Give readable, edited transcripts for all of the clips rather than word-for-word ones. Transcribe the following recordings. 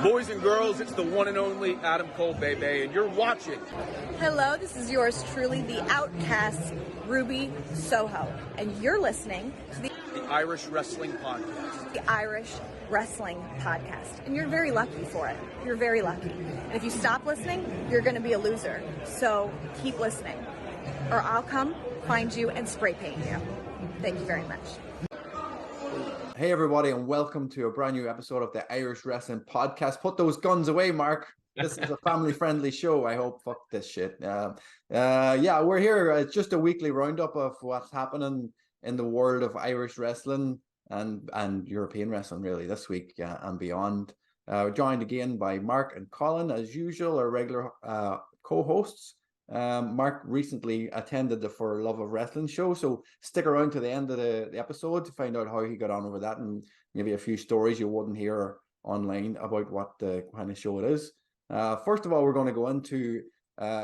Boys and girls, it's the one and only Adam Cole, baby, and you're watching. Hello, this is yours truly, the Outcast, Ruby Soho, and you're listening to the Irish Wrestling Podcast. The Irish Wrestling Podcast, and you're very lucky for it. You're very lucky. And if you stop listening, you're going to be a loser. So keep listening, or I'll come find you and spray paint you. Thank you very much. Hey everybody, and welcome to a brand new episode of the Irish Wrestling Podcast. Put those guns away, Mark. This is a family-friendly show. I hope. Fuck this shit. Yeah, we're here. It's just a weekly roundup of what's happening in the world of Irish wrestling and European wrestling, really, this week and beyond. Joined again by Mark and Colin, as usual, our regular co-hosts. Mark recently attended the For Love of Wrestling show, so stick around to the end of the episode to find out how he got on over that and maybe a few stories you wouldn't hear online about what the kind of show it is. First of all, we're going to go into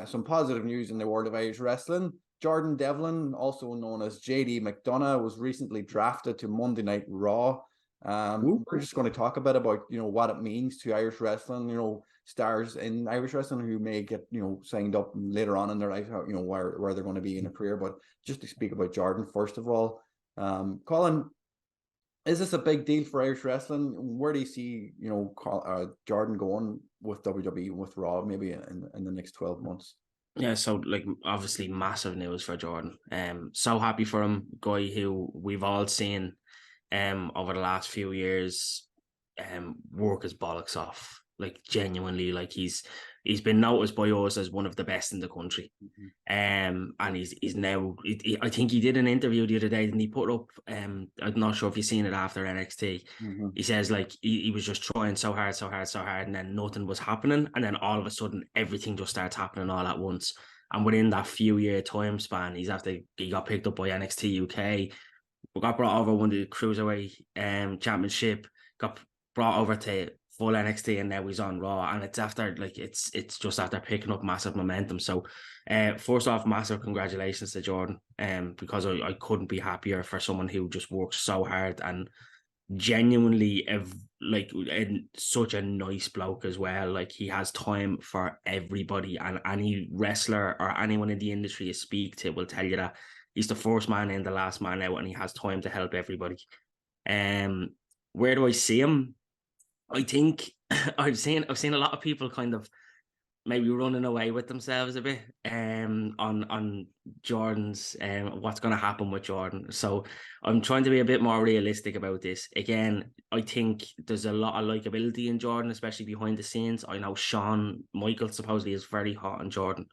some positive news in the world of Irish wrestling. Jordon Devlin, also known as JD McDonagh, was recently drafted to Monday Night Raw. We're just going to talk a bit about, what it means to Irish wrestling, stars in Irish wrestling who may get, signed up later on in their life, where they're going to be in a career. But just to speak about Jordon, first of all, Colin, is this a big deal for Irish wrestling? Where do you see, Jordon going with WWE, with Raw, maybe in the next 12 months? Yeah, so obviously massive news for Jordon. So happy for him, guy who we've all seen over the last few years work his bollocks off. Genuinely, he's been noticed by us as one of the best in the country. And he's now, I think he did an interview the other day and he put up, I'm not sure if you've seen it after NXT. He says he was just trying so hard, and then nothing was happening, and then all of a sudden everything just starts happening all at once. And within that few year time span, he got picked up by NXT UK, got brought over, won the Cruiserweight championship, got brought over to full NXT, and now he's on Raw, and it's after it's just after picking up massive momentum. So first off, massive congratulations to Jordon, because I couldn't be happier for someone who just works so hard and genuinely such a nice bloke as well. He has time for everybody, and any wrestler or anyone in the industry you speak to will tell you that he's the first man in, the last man out, and he has time to help everybody. Where do I see him? I think I've seen a lot of people kind of maybe running away with themselves a bit on Jordon's what's going to happen with Jordon. So I'm trying to be a bit more realistic about this. Again, I think there's a lot of likability in Jordon, especially behind the scenes. I know Shawn Michaels supposedly is very hot on Jordon,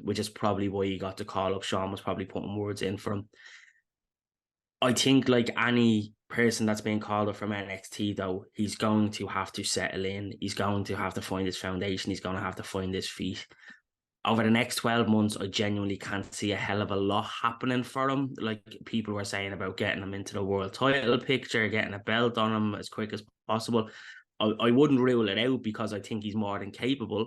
which is probably why he got the call up. Shawn was probably putting words in for him. I think any person that's being called up from NXT, though, he's going to have to settle in. He's going to have to find his foundation. He's going to have to find his feet. Over the next 12 months, I genuinely can't see a hell of a lot happening for him. People were saying about getting him into the world title picture, getting a belt on him as quick as possible. I wouldn't rule it out because I think he's more than capable,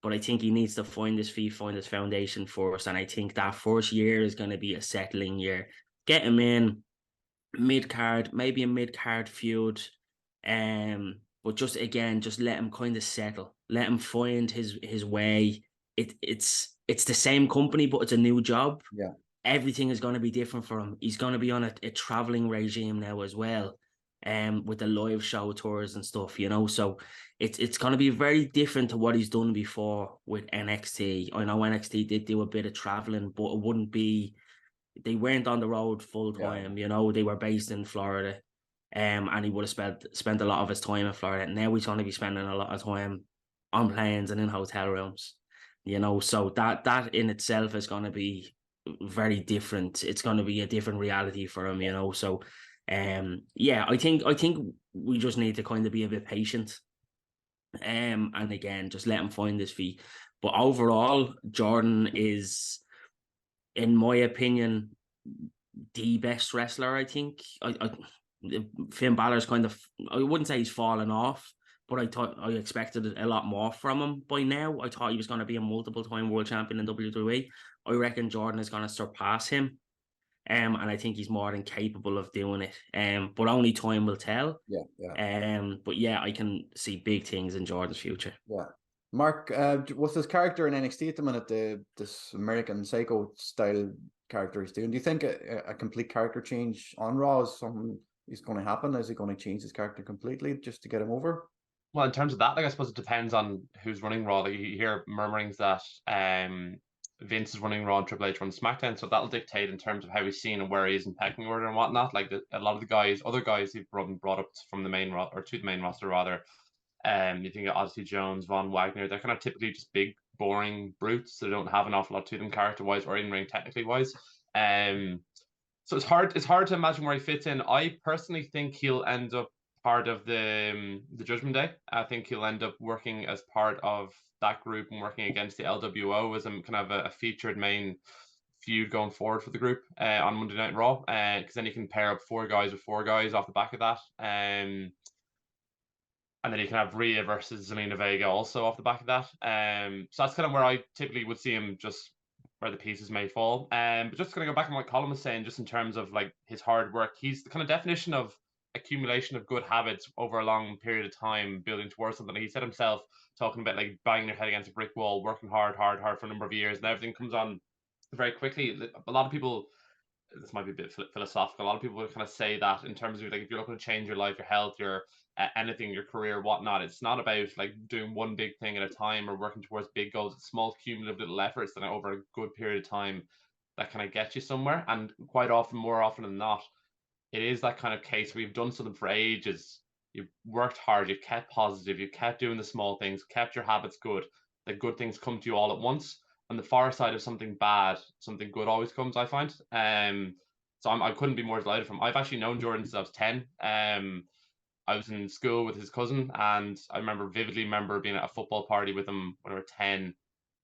but I think he needs to find his feet, find his foundation first. And I think that first year is going to be a settling year. Get him in mid-card, maybe a mid-card feud, but just let him kind of settle, let him find his way. It's the same company, but it's a new job. Yeah, everything is going to be different for him. He's going to be on a traveling regime now as well, with the live show tours and stuff, so it's going to be very different to what he's done before with NXT. I know NXT did do a bit of traveling, but it wouldn't be, they weren't on the road full time. They were based in Florida, and he would have spent a lot of his time in Florida. Now he's going to be spending a lot of time on planes and in hotel rooms, so that in itself is going to be very different. It's going to be a different reality for him, so I think we just need to kind of be a bit patient, and again, just let him find his feet. But overall, Jordon is, in my opinion, the best wrestler. I think Finn Balor's kind of, I wouldn't say he's fallen off, but I expected a lot more from him by now. I thought he was going to be a multiple time world champion in WWE. I reckon Jordon is going to surpass him. And I think he's more than capable of doing it. But only time will tell. But yeah, I can see big things in Jordan's future. Yeah. Mark, what's his character in NXT at the minute? This American Psycho style character he's doing. Do you think a complete character change on Raw is something is going to happen? Is he going to change his character completely just to get him over? Well, in terms of that, like, I suppose it depends on who's running Raw. Like, you hear murmurings that Vince is running Raw and Triple H runs SmackDown, so that'll dictate in terms of how he's seen and where he is in pecking order and whatnot. Like a lot of the guys, other guys who've brought up from the main roster, or to the main roster rather. You think of Odyssey Jones, Von Wagner. They're kind of typically just big, boring brutes. So they don't have an awful lot to them character wise or in ring technically wise. So it's hard to imagine where he fits in. I personally think he'll end up part of the Judgment Day. I think he'll end up working as part of that group and working against the LWO as a kind of a featured main feud going forward for the group on Monday Night Raw. Because then you can pair up four guys with four guys off the back of that. And then you can have Rhea versus Zelina Vega also off the back of that. So that's kind of where I typically would see him, just where the pieces may fall. But just going to go back on what Colin was saying, just in terms of like his hard work, he's the kind of definition of accumulation of good habits over a long period of time, building towards something. He said himself, talking about like banging your head against a brick wall, working hard for a number of years, and everything comes on very quickly. A lot of people, this might be a bit philosophical, a lot of people would kind of say that in terms of like, if you're looking to change your life, your health, your anything, your career, whatnot, it's not about like doing one big thing at a time or working towards big goals. It's small cumulative little efforts that over a good period of time that kind of get you somewhere. And quite often, more often than not, it is that kind of case where you've done something for ages, you've worked hard, you've kept positive, you've kept doing the small things, kept your habits good, that good things come to you all at once. On the far side of something bad, something good always comes, I find. So I couldn't be more delighted from him. I've actually known Jordan since I was 10. I was in school with his cousin, and I vividly remember being at a football party with him when we were 10,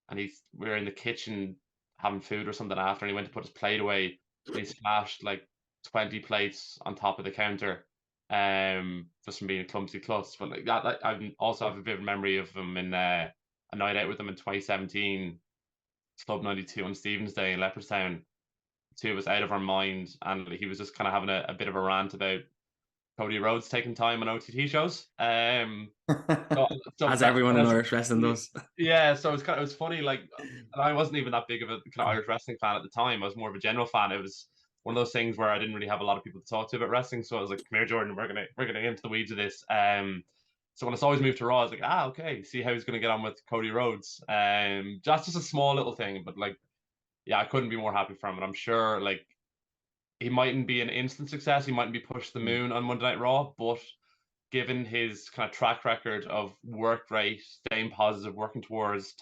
and we were in the kitchen having food or something after, and he went to put his plate away, and he smashed like 20 plates on top of the counter, just from being a clumsy klutz. But like that I also have a vivid memory of him in a night out with him in 2017, Club 92 on Stephen's Day in Leopardstown. Two of us out of our mind, and he was just kind of having a bit of a rant about Cody Rhodes taking time on OTT shows. As everyone in Irish wrestling does. Yeah, so it was funny. Like, and I wasn't even that big of a kind of Irish wrestling fan at the time. I was more of a general fan. It was one of those things where I didn't really have a lot of people to talk to about wrestling. So I was like, "Come here, Jordan. We're gonna get into the weeds of this." So when I saw his move to Raw, I was like, okay, see how he's gonna get on with Cody Rhodes. That's just a small little thing, but like, yeah, I couldn't be more happy for him. And I'm sure like, he mightn't be an instant success. He mightn't be pushed to the moon on Monday Night Raw, but given his kind of track record of work rate, staying positive, working towards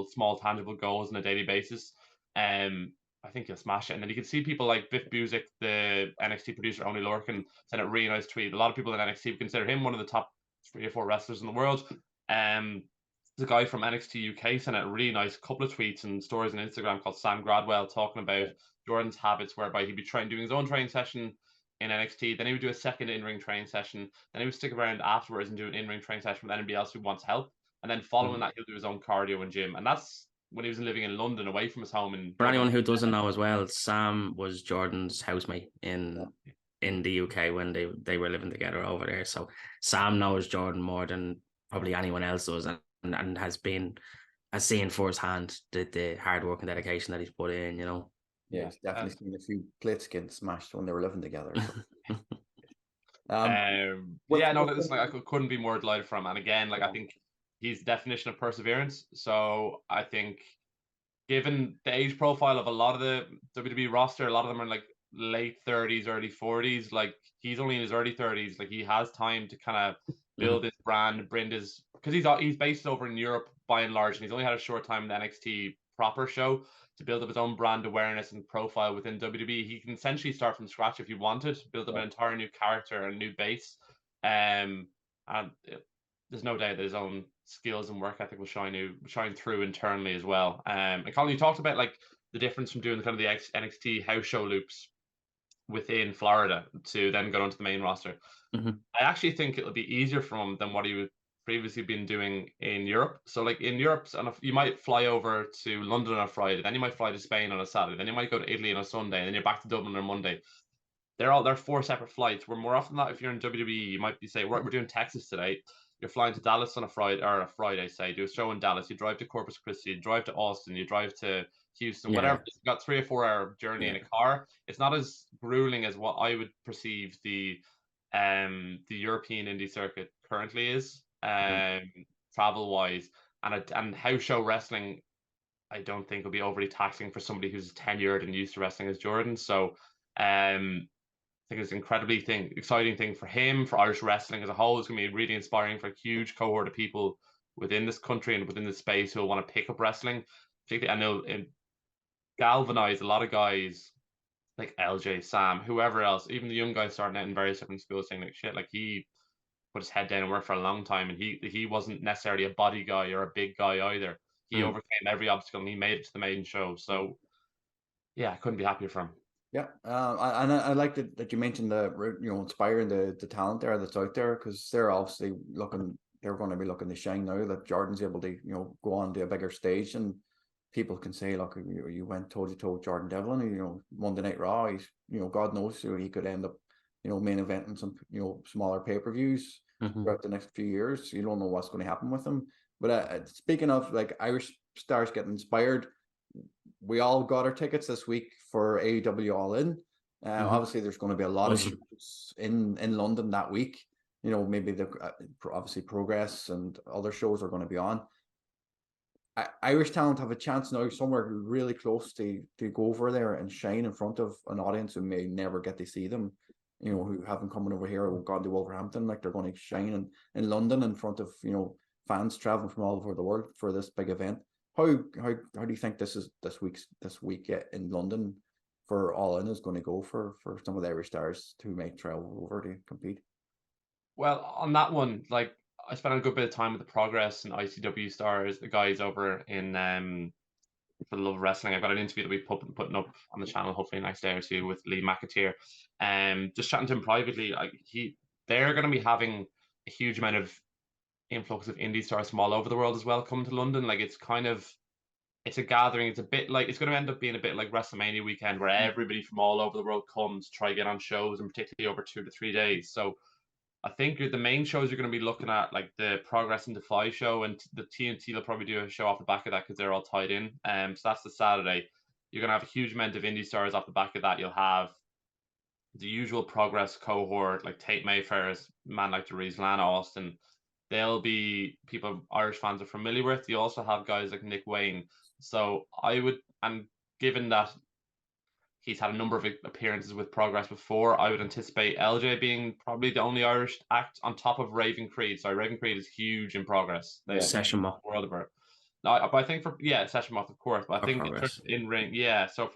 small tangible goals on a daily basis, I think he'll smash it. And then you can see people like Biff Busick, the NXT producer, Only Lorcan, sent a really nice tweet. A lot of people in NXT consider him one of the top 3 or 4 wrestlers in the world. The guy from NXT UK sent out a really nice couple of tweets and stories on Instagram called Sam Gradwell, talking about Jordan's habits, whereby he'd be doing his own training session in NXT, then he would do a second in-ring training session, then he would stick around afterwards and do an in-ring training session with anybody else who wants help, and then following that he'll do his own cardio and gym. And that's when he was living in London, away from his home. And for anyone who doesn't know as well, Sam was Jordan's housemate in the UK when they were living together over there. So Sam knows Jordan more than probably anyone else does, and has seen firsthand the hard work and dedication that he's put in, you know. Yeah, he's definitely seen a few plates getting smashed when they were living together. So. Listen, like, I couldn't be more delighted for him. And again, like, I think he's the definition of perseverance. So I think, given the age profile of a lot of the WWE roster, a lot of them are like late 30s, early 40s. Like, he's only in his early 30s. Like, he has time to kind of build his brand, because he's based over in Europe by and large, and he's only had a short time in the NXT proper show to build up his own brand awareness and profile within WWE. He can essentially start from scratch if he wanted, build up an entire new character and a new base. And there's no doubt that his own skills and work ethic will shine through internally as well. And Colin, you talked about like the difference from doing kind of the NXT house show loops within Florida to then go onto the main roster. I actually think it'll be easier for him than what he previously been doing in Europe. So like in Europe, and you might fly over to London on a Friday, then you might fly to Spain on a Saturday, then you might go to Italy on a Sunday, and then you're back to Dublin on Monday. They're 4 separate flights. Where more often than that, if you're in WWE, you might be saying, right, we're doing Texas today. You're flying to Dallas on a Friday, say, do a show in Dallas. You drive to Corpus Christi, you drive to Austin, you drive to Houston, whatever. You've got 3 or 4 hour journey in a car. It's not as grueling as what I would perceive the European indie circuit currently is, travel wise, and house show wrestling. I don't think will be overly taxing for somebody who's tenured and used to wrestling as Jordan. So, I think it's an incredibly exciting thing for him, for Irish wrestling as a whole. It's going to be really inspiring for a huge cohort of people within this country and within this space who will want to pick up wrestling. Particularly, I know it galvanized a lot of guys like LJ, Sam, whoever else, even the young guys starting out in various different schools, saying like shit, like he put his head down and worked for a long time, and he wasn't necessarily a body guy or a big guy either. He overcame every obstacle and he made it to the main show. So yeah, I couldn't be happier for him. Yeah, I like that you mentioned inspiring the talent there that's out there, because they're obviously they're going to be looking to shine now that Jordan's able to go on to a bigger stage, and people can say, look, you went toe to toe with Jordon Devlin, Monday Night Raw. He's God knows he could end up main eventing some smaller pay-per-views throughout the next few years. You don't know what's going to happen with him. But speaking of like Irish stars getting inspired, we all got our tickets this week for AEW All In. Obviously, there's going to be a lot of shows in London that week. Maybe the obviously Progress and other shows are going to be on. Irish talent have a chance now somewhere really close to go over there and shine in front of an audience who may never get to see them. Who haven't come over here or gone to Wolverhampton. Like, they're going to shine in London in front of fans traveling from all over the world for this big event. How do you think this week in London for All In is going to go for some of the Irish stars who may travel over to compete? Well, on that one, like, I spent a good bit of time with the Progress and ICW stars, the guys over in for the Love of Wrestling. I've got an interview that we're putting up on the channel hopefully next day or two with Lee McAteer. Just chatting to him privately, they're going to be having a huge amount of influx of indie stars from all over the world as well coming to London. Like, it's a gathering. It's a bit like, it's going to end up being a bit like WrestleMania weekend, where everybody from all over the world comes to try to get on shows, and particularly over 2 to 3 days. So I think the main shows you're going to be looking at, like the Progress and Defy show, and the TNT will probably do a show off the back of that because they're all tied in. So that's the Saturday. You're going to have a huge amount of indie stars off the back of that. You'll have the usual Progress cohort, like Tate Mayfair's man like Therese Lana Austin. They'll be people Irish fans are familiar with. You also have guys like Nick Wayne. So and given that he's had a number of appearances with Progress before, I would anticipate LJ being probably the only Irish act on top of Raven Creed. Sorry, Raven Creed is huge in Progress. Session Moth. World of it. No, but I think Session Moth, of course. But I think in ring, so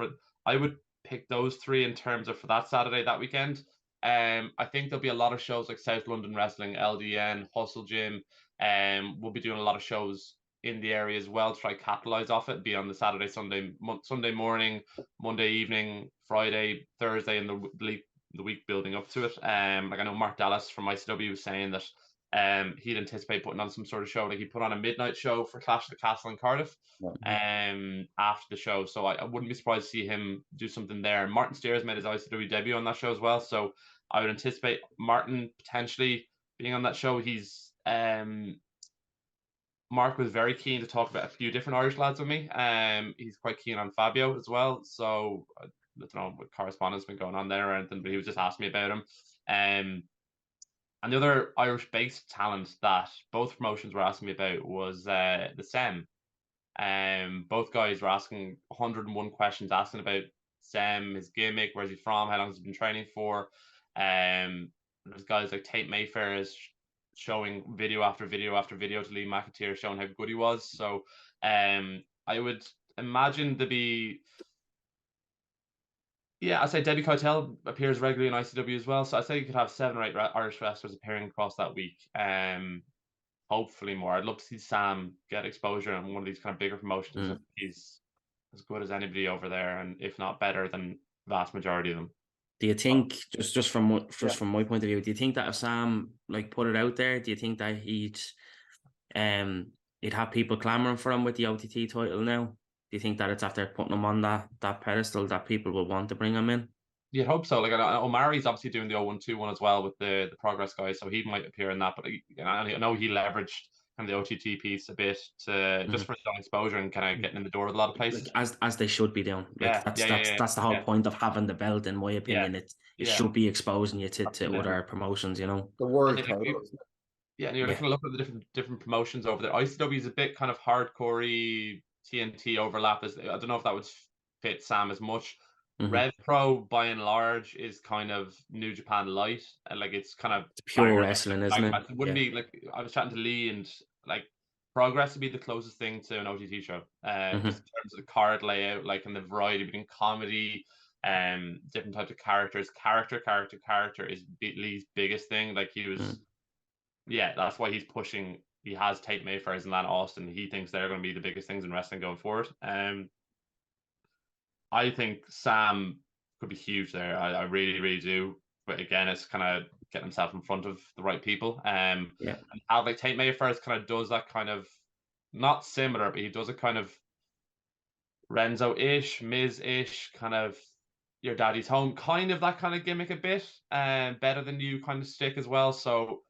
I would pick those 3 in terms of for that Saturday, that weekend. I think there'll be a lot of shows like South London Wrestling, LDN, Hustle Gym. We'll be doing a lot of shows in the area as well to try to capitalize off it, be on the Saturday, Sunday morning, Monday evening, Friday, Thursday, and the week building up to it. Like, I know Mark Dallas from ICW was saying that he'd anticipate putting on some sort of show. Like, he put on a midnight show for Clash of the Castle in Cardiff after the show. So I wouldn't be surprised to see him do something there. Martin Steers made his ICW debut on that show as well. So I would anticipate Martin potentially being on that show. Mark was very keen to talk about a few different Irish lads with me. He's quite keen on Fabio as well. So I don't know what correspondence been going on there or anything, but he was just asking me about him. And the other Irish-based talent that both promotions were asking me about was the Sem. Both guys were asking 101 questions, asking about Sem, his gimmick, where's he from, how long has he been training for. There's guys like Tate Mayfair is showing video after video after video to Lee McAteer, showing how good he was. So I would imagine to be, I'd say Debbie Keitel appears regularly in ICW as well. So I'd say you could have 7 or 8 Irish wrestlers appearing across that week. Hopefully more. I'd love to see Sam get exposure in one of these kind of bigger promotions. He's as good as anybody over there, and if not better than vast majority of them. Do you think, just from my point of view, do you think that if Sam put it out there, do you think that he'd You'd have people clamoring for him with the OTT title now. Do you think that it's after putting him on that pedestal that people will want to bring him in? You'd hope so. Like, Omari's obviously doing the 0-1-2-1 as well with the Progress guys, so he might appear in that. But I know he leveraged kind of the OTT piece a bit to just for his own exposure and kind of getting in the door with a lot of places. Like, as they should be doing. Like that's the whole point of having the belt, in my opinion. It should be exposing you to other promotions, you know. The world title. Yeah, and you're looking at the different promotions over there. ICW is a bit kind of hardcore-y TNT overlap. I don't know if that would fit Sam as much. Rev Pro, by and large, is kind of New Japan light, and like it's kind of pure wrestling, isn't it? It wouldn't be like, I was chatting to Lee, and like Progress would be the closest thing to an OTT show, just in terms of the card layout, like, and the variety between comedy, different types of characters. Character is Lee's biggest thing. Like, he was, that's why he's pushing. He has Tate Mayfairs and Lana Austin. He thinks they're going to be the biggest things in wrestling going forward. I think Sam could be huge there. I really, really do. But again, it's kind of getting himself in front of the right people. And how, like, Tate Mayfair kind of does that kind of, not similar, but he does a kind of Renzo-ish, Miz-ish, kind of your daddy's home, kind of that kind of gimmick a bit, and better than you kind of stick as well. So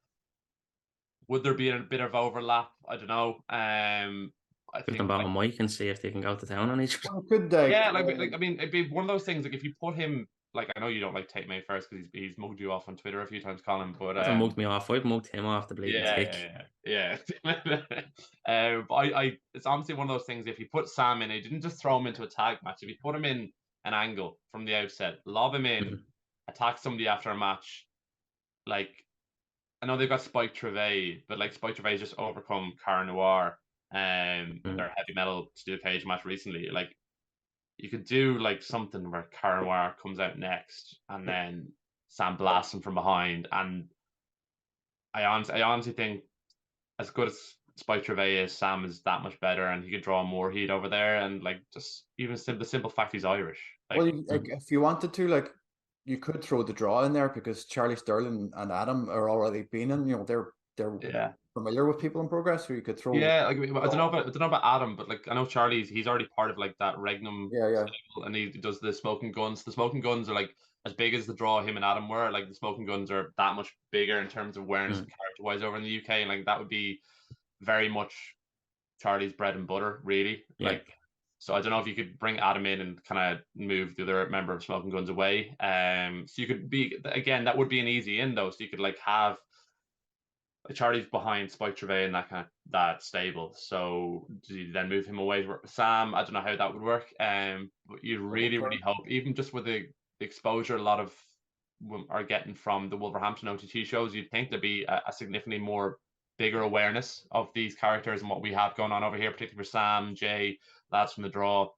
would there be a bit of overlap? I don't know. I think them about a mic and see if they can go to town on each other. Could they? Yeah, like I mean, it'd be one of those things. Like, if you put him, like, I know you don't like Tate Mayfair because he's mugged you off on Twitter a few times, Colin. But mugged me off. I've mugged him off the bleeding stick. Yeah. But it's honestly one of those things. If you put Sam in, he didn't just throw him into a tag match. If you put him in an angle from the outset, lob him in, attack somebody after a match, like, I know they've got Spike Trevay, but like Spike Trevay's just overcome Cara Noir. Their heavy metal steel cage match recently. Like, you could do like something where Cara Noir comes out next and then Sam blasts him from behind. And I honestly think, as good as Spike Trevay is, Sam is that much better, and he could draw more heat over there. And like, just even the simple fact he's Irish. Like, well, if you wanted to, like, you could throw the draw in there because Charlie Sterling and Adam are already been in. You know, they're familiar with people in Progress, so you could throw. Yeah, like, I don't know about Adam, but like, I know he's already part of like that Regnum. Stable, and he does the Smoking Guns. The Smoking Guns are like as big as the draw him and Adam were. Like, the Smoking Guns are that much bigger in terms of awareness and character wise over in the UK, and like that would be very much Charlie's bread and butter, really. Like, so I don't know if you could bring Adam in and kind of move the other member of Smoking Guns away. So you could be, again, that would be an easy in though. So you could like have Charlie's behind Spike Trevay and that stable. So do you then move him away to Sam? I don't know how that would work. But you really, really hope, even just with the exposure a lot of are getting from the Wolverhampton OTT shows, you'd think there'd be a significantly more bigger awareness of these characters and what we have going on over here, particularly for Sam, Jay, lads from the draw.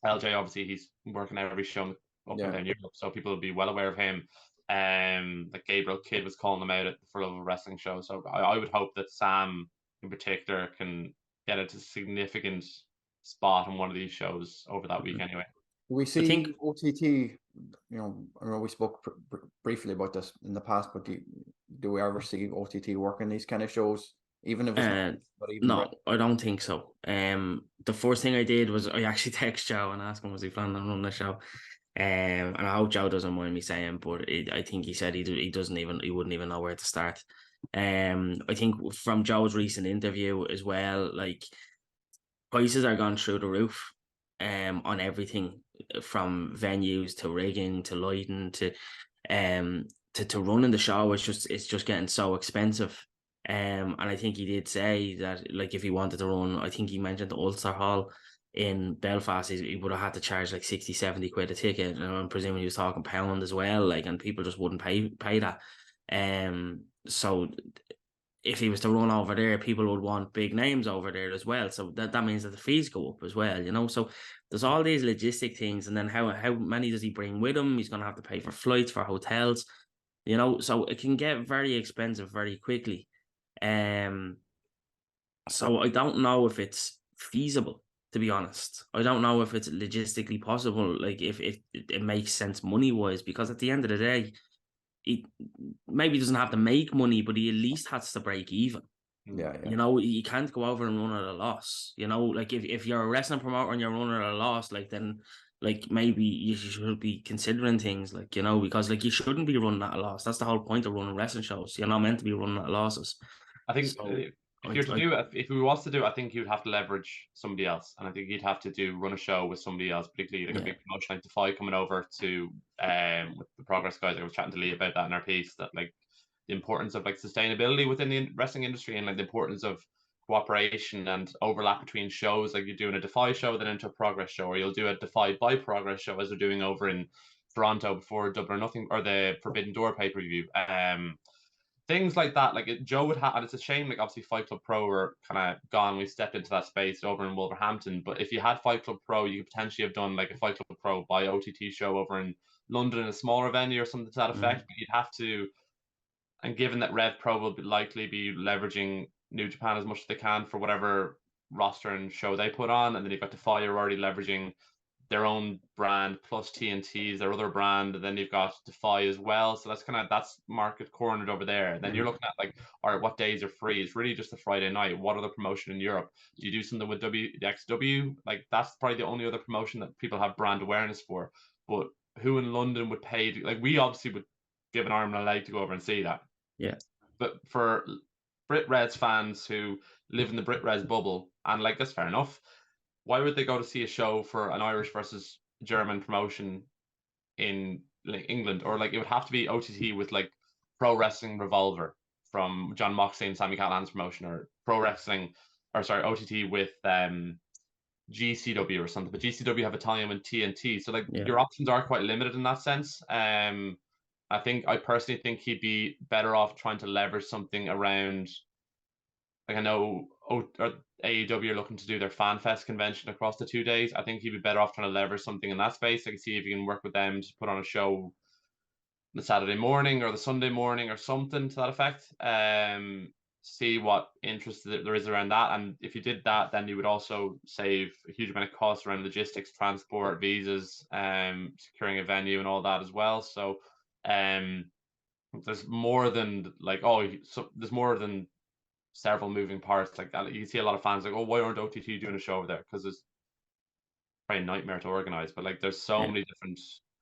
LJ, obviously, he's working out every show up and down Europe, so people will be well aware of him. Like Gabriel Kidd was calling them out at the For Love of Wrestling show. So I would hope that Sam in particular can get it to a significant spot on one of these shows over that week anyway. We see OTT, you know, I know we spoke briefly about this in the past, but do we ever see OTT work in these kind of shows? Even if it's no, I don't think so. The first thing I did was I actually text Joe and asked him was he planning on running the show. And I hope Joe doesn't mind me saying, but I think he said he wouldn't even know where to start. I think from Joe's recent interview as well, like, prices are gone through the roof on everything from venues to rigging to lighting to running the show. It's just getting so expensive. And I think he did say that, like, if he wanted to run, I think he mentioned the Ulster Hall in Belfast, he would have had to charge like 60, 70 quid a ticket. And I'm presuming he was talking pound as well, like, and people just wouldn't pay that. So if he was to run over there, people would want big names over there as well. So that means that the fees go up as well, you know. So there's all these logistic things, and then how many does he bring with him? He's gonna have to pay for flights, for hotels, you know. So it can get very expensive very quickly. So I don't know if it's feasible, to be honest. I don't know if it's logistically possible, like if it makes sense money-wise, because at the end of the day, he maybe doesn't have to make money, but he at least has to break even. Yeah. You know, you can't go over and run at a loss. You know, like if you're a wrestling promoter and you're running at a loss, like then like maybe you should be considering things like, you know, because like you shouldn't be running at a loss. That's the whole point of running wrestling shows. You're not meant to be running at losses. I think So if you're to do it, if we was to do it, I think you'd have to leverage somebody else, and I think you'd have to run a show with somebody else, particularly like a big promotion like Defy coming over to with the Progress guys. I was chatting to Lee about that in our piece, that like the importance of like sustainability within the wrestling industry, and like the importance of cooperation and overlap between shows. Like you're doing a Defy show, then into a Progress show, or you'll do a Defy by Progress show as they're doing over in Toronto before Double or Nothing or the Forbidden Door pay per view. Things like that, like Joe would have, and it's a shame. Like obviously, Fight Club Pro are kind of gone. We stepped into that space over in Wolverhampton. But if you had Fight Club Pro, you could potentially have done like a Fight Club Pro by OTT show over in London in a smaller venue or something to that effect. But you'd have to, and given that Rev Pro will likely be leveraging New Japan as much as they can for whatever roster and show they put on, and then you've got Defy already leveraging their own brand plus TNT's their other brand, and then you've got Defy as well. So that's market cornered over there. And then you're looking at like, all right, what days are free? It's really just a Friday night. What other promotion in Europe? Do you do something with WXW? Like that's probably the only other promotion that people have brand awareness for. But who in London would pay? Like we obviously would give an arm and a leg to go over and see that. Yeah. But for Brit Reds fans who live in the Brit Reds bubble, and like that's fair enough, why would they go to see a show for an Irish versus German promotion in like England? Or like it would have to be OTT with like Pro Wrestling Revolver from John Moxley and Sami Callihan's promotion, or OTT with GCW or something. But GCW have Italian and TNT, so like your options are quite limited in that sense. I personally think he'd be better off trying to leverage something around. Like I know AEW are looking to do their Fan Fest convention across the 2 days. I think he'd be better off trying to leverage something in that space. I can see if you can work with them to put on a show the Saturday morning or the Sunday morning or something to that effect. See what interest there is around that. And if you did that, then you would also save a huge amount of costs around logistics, transport, visas, securing a venue and all that as well. So there's more than like, there's more than several moving parts. Like you see a lot of fans like, oh, why aren't OTT doing a show over there? Because it's probably a nightmare to organize. But like there's so many different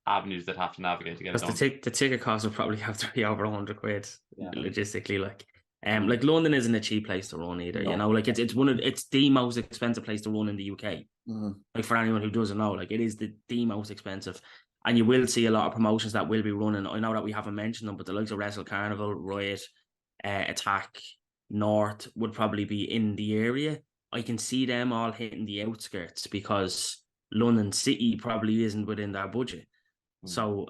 avenues that have to navigate to get it done. The ticket cost will probably have to be over 100 quid logistically. Like London isn't a cheap place to run either. You know, like it's the most expensive place to run in the UK. Like for anyone who doesn't know, like it is the most expensive. And you will see a lot of promotions that will be running. I know that we haven't mentioned them, but the likes of Wrestle Carnival, Riot, Attack, North would probably be in the area. I can see them all hitting the outskirts because London City probably isn't within their budget. So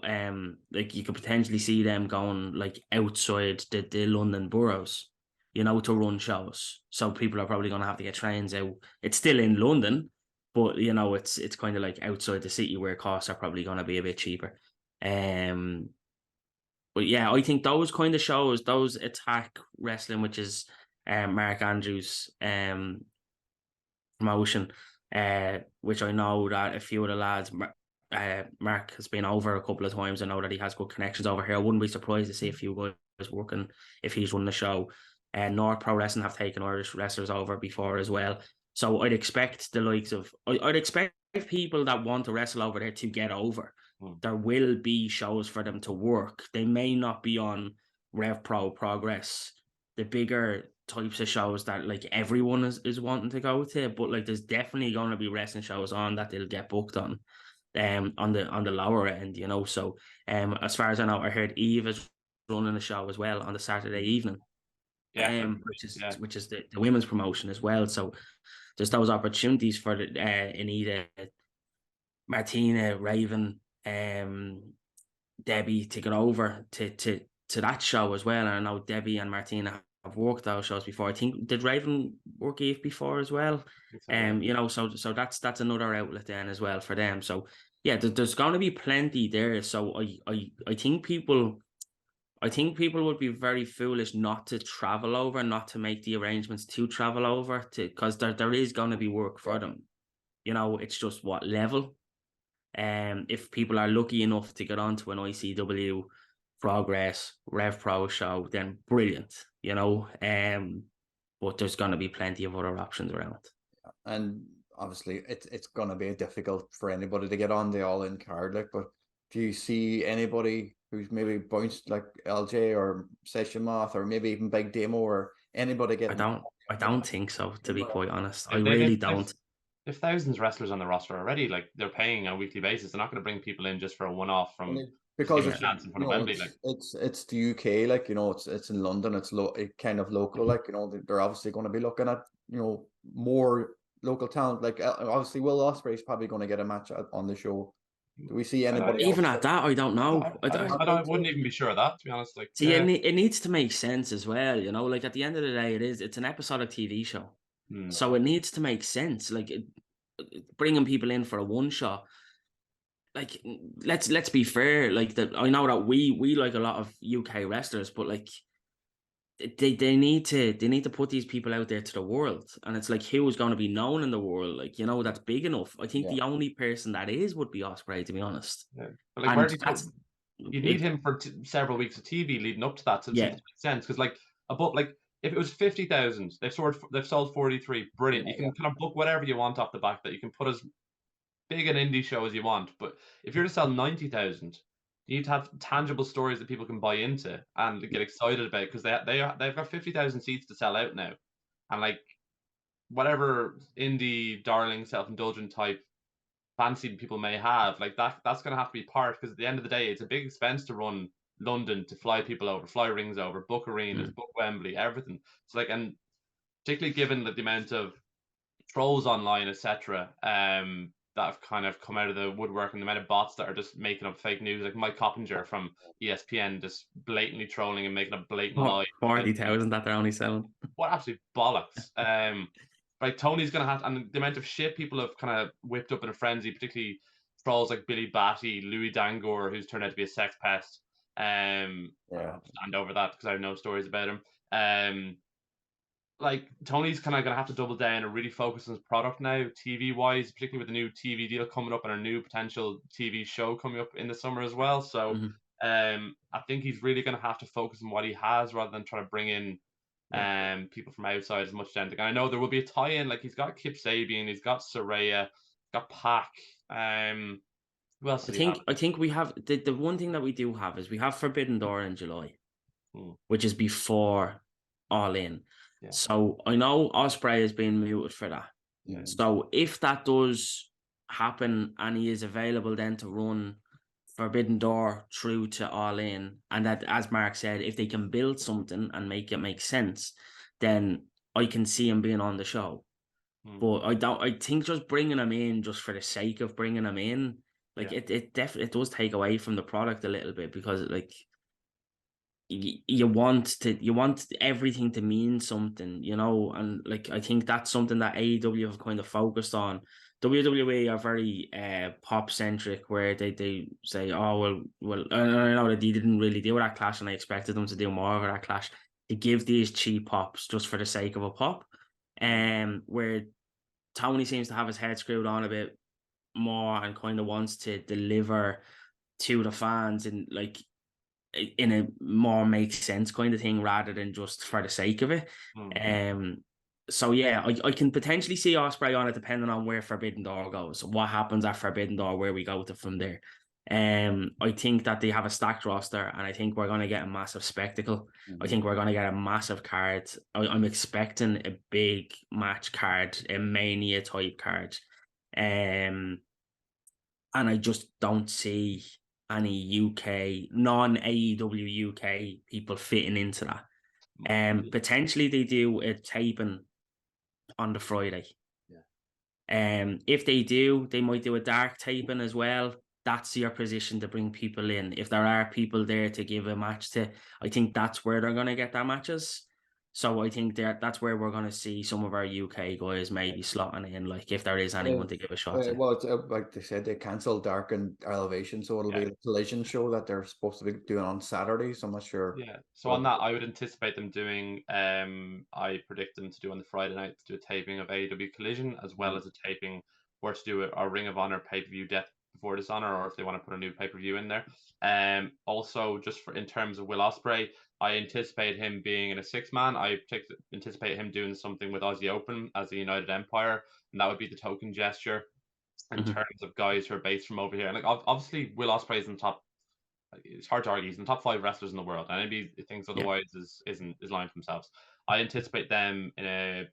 like you could potentially see them going like outside the London boroughs, you know, to run shows. So people are probably going to have to get trains out. It's still in London, but you know, it's kind of like outside the city where costs are probably going to be a bit cheaper. But yeah, I think those kind of shows, those Attack Wrestling, which is Mark Andrews' promotion, which I know that a few of the lads, Mark has been over a couple of times. I know that he has good connections over here. I wouldn't be surprised to see a few guys working if he's running the show. North Pro Wrestling have taken Irish wrestlers over before as well. So I'd expect the likes of, I'd expect people that want to wrestle over there to get over. There will be shows for them to work. They may not be on Rev Pro, Progress, the bigger types of shows that like everyone is wanting to go to, but like there's definitely going to be wrestling shows on that they'll get booked on the lower end, you know. So as far as I know, I heard Eve is running a show as well on the Saturday evening, which is the women's promotion as well. So there's those opportunities for in either Martina, Raven, Debbie to get over to that show as well. And I know Debbie and Martina have worked those shows before. I think did Raven work Eve before as well? You know, so that's another outlet then as well for them. So yeah, there's going to be plenty there. So I think people would be very foolish not to travel over, not to make the arrangements to travel over, because there is going to be work for them. You know, it's just what level. If people are lucky enough to get onto an ICW, Progress, Rev Pro show, then brilliant, you know. but there's going to be plenty of other options around. And obviously, it's going to be difficult for anybody to get on the All In card. Like, but do you see anybody who's maybe bounced like LJ or Session Moth or maybe even Big Demo or anybody getting? I don't think so, to be quite honest. I If really don't. If thousands of wrestlers on the roster already, like they're paying on a weekly basis, they're not going to bring people in just for a one-off from because it's, chance in front of Wembley. Like it's the UK, like it's in London, it's kind of local, like they're obviously going to be looking at more local talent. Like obviously Will Ospreay's probably going to get a match on the show. Do we see anybody even at that? I don't know. I wouldn't even be sure of that, to be honest. Like, see, it needs to make sense as well. Like at the end of the day, it's an episodic TV show, so it needs to make sense. Like bringing people in for a one shot. Like let's be fair. Like I know that we like a lot of UK wrestlers, but like they need to put these people out there to the world, and it's like who's going to be known in the world, like that's big enough. I think the only person that would be Ospreay, to be honest. Yeah. But like, you need him for several weeks of TV leading up to that, so it makes sense. Because like if it was 50,000, they've sold 43. Brilliant. You can kind of book whatever you want off the back that you can put as big an indie show as you want. But if you're to sell 90,000. You need to have tangible stories that people can buy into and get excited about, because they've got 50,000 seats to sell out now, and like whatever indie darling self-indulgent type fancy people may have, like that's going to have to be part, because at the end of the day it's a big expense to run London, to fly people over, fly rings over, book arenas, book Wembley, everything. So like, and particularly given the amount of trolls online, etc. That have kind of come out of the woodwork, and the amount of bots that are just making up fake news, like Mike Coppinger from ESPN just blatantly trolling and making a blatant lie. 40,000 that they're only selling. What absolute bollocks. Like Tony's going to have, and the amount of shit people have kind of whipped up in a frenzy, particularly trolls like Billy Batty, Louis Dangour, who's turned out to be a sex pest. I'll stand over that because I have no stories about him. Like Tony's kind of going to have to double down and really focus on his product now, TV wise, particularly with the new TV deal coming up and a new potential TV show coming up in the summer as well. So I think he's really going to have to focus on what he has rather than trying to bring in people from outside as much as anything. And I know there will be a tie-in, like he's got Kip Sabian, he's got Saraya, he's got Pac. Who else? I think we have the one thing that we do have is we have Forbidden Door in July, which is before All In. Yeah. So I know Ospreay has been muted for that. Yeah. So if that does happen and he is available then to run Forbidden Door through to All In, and that, as Mark said, if they can build something and make it make sense, then I can see him being on the show. But I think just bringing him in just for the sake of bringing him in, like it definitely does take away from the product a little bit, because like you want everything to mean something, and like I think that's something that AEW have kind of focused on. WWE are very pop centric, where they say, oh well, I know that they didn't really do that Clash, and I expected them to do more of that Clash. They give these cheap pops just for the sake of a pop, where Tony seems to have his head screwed on a bit more and kind of wants to deliver to the fans and like in a more makes sense kind of thing rather than just for the sake of it. So yeah, I can potentially see Ospreay on it depending on where Forbidden Door goes, what happens at Forbidden Door, where we go to from there. I think that they have a stacked roster, and I think we're going to get a massive spectacle. I think we're going to get a massive card. I'm expecting a big match card, a Mania type card. And I just don't see any UK, non-AEW UK people fitting into that. Potentially they do a taping on the Friday. If they do, they might do a dark taping as well. That's your position to bring people in. If there are people there to give a match to, I think that's where they're going to get their matches. So I think that's where we're going to see some of our UK guys maybe slotting in, like if there is anyone to give a shot to. Well, it's, like they said, they cancelled Dark and Elevation, so it'll be a collision show that they're supposed to be doing on Saturday, so I'm not sure. Yeah, so on that, I would anticipate them doing, I predict them to do on the Friday night, to do a taping of AEW Collision, as well as a taping, or to do a Ring of Honor pay-per-view Death before Dishonor, or if they want to put a new pay-per-view in there. Also, just in terms of Will Ospreay, I anticipate him being in a 6-man. I anticipate him doing something with Aussie Open as the United Empire, and that would be the token gesture in terms of guys who are based from over here. And like obviously, Will Ospreay is in the top. It's hard to argue. He's in the top 5 wrestlers in the world, and anybody who thinks otherwise is lying to themselves. I anticipate them in a